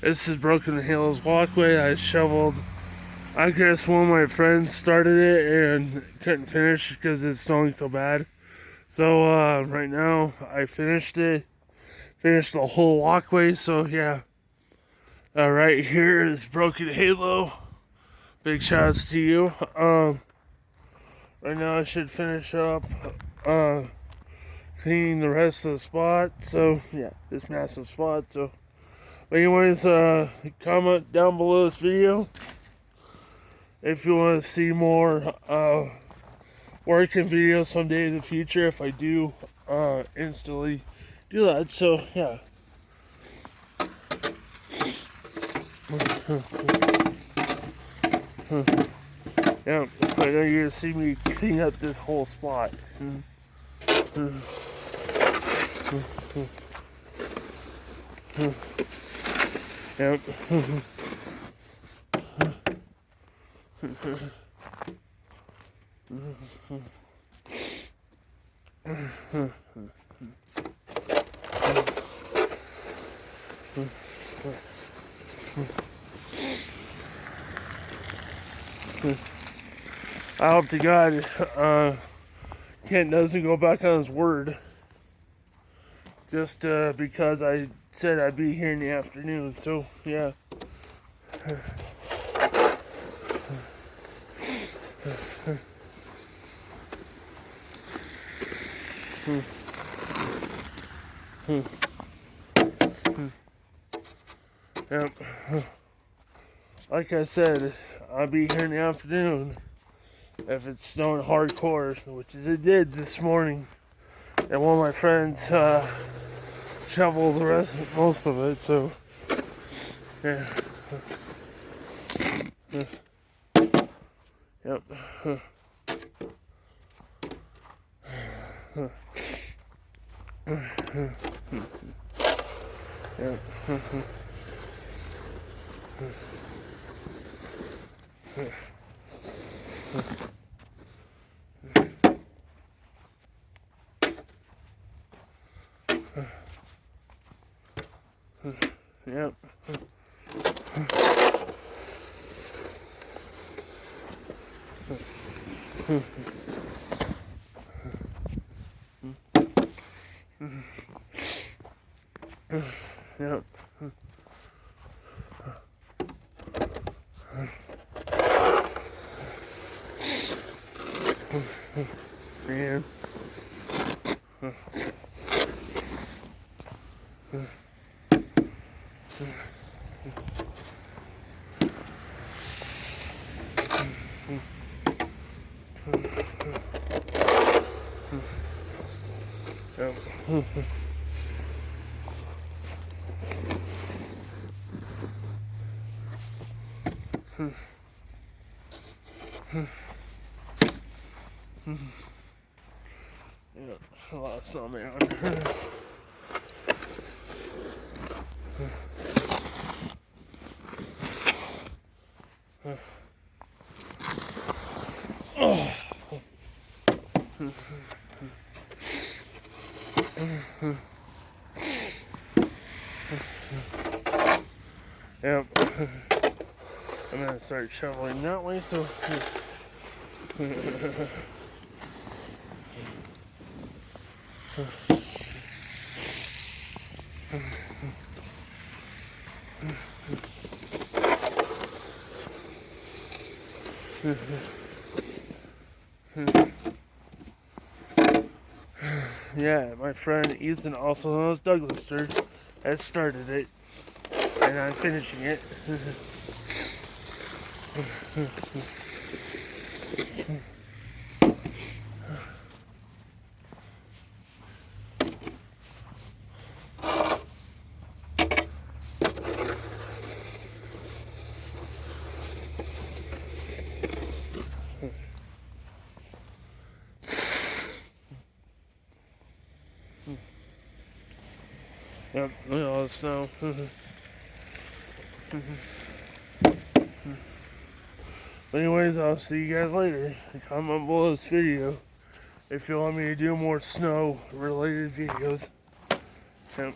This is Broken Hills walkway. I shoveled. I guess one of my friends started it and couldn't finish because it's snowing so bad. So right now I finished it. Finished the whole walkway. So yeah. Right here is Broken Halo. Big shouts to you. Right now I should finish up cleaning the rest of the spot. So yeah, this massive spot. So but anyways, comment down below this video if you want to see more working videos someday in the future, if I do instantly do that. So yeah. Yeah, I know you're gonna see me clean up this whole spot. Yep. I hope to God Kent doesn't go back on his word. Just because I said I'd be here in the afternoon. So, yeah. Yep. Like I said, I'll be here in the afternoon if it's snowing hardcore, which it did this morning. And one of my friends shoveled most of it, so yeah. Yep. Yep. Yep. Yep. Man. Yeah, a lot of snow, man. Oh. Yep. I'm gonna start shoveling that way, so yeah, my friend Ethan, also known as Douglaster, has started it, and I'm finishing it. Yep, look at all the snow. But anyways, I'll see you guys later. Comment below this video if you want me to do more snow related videos. Yep.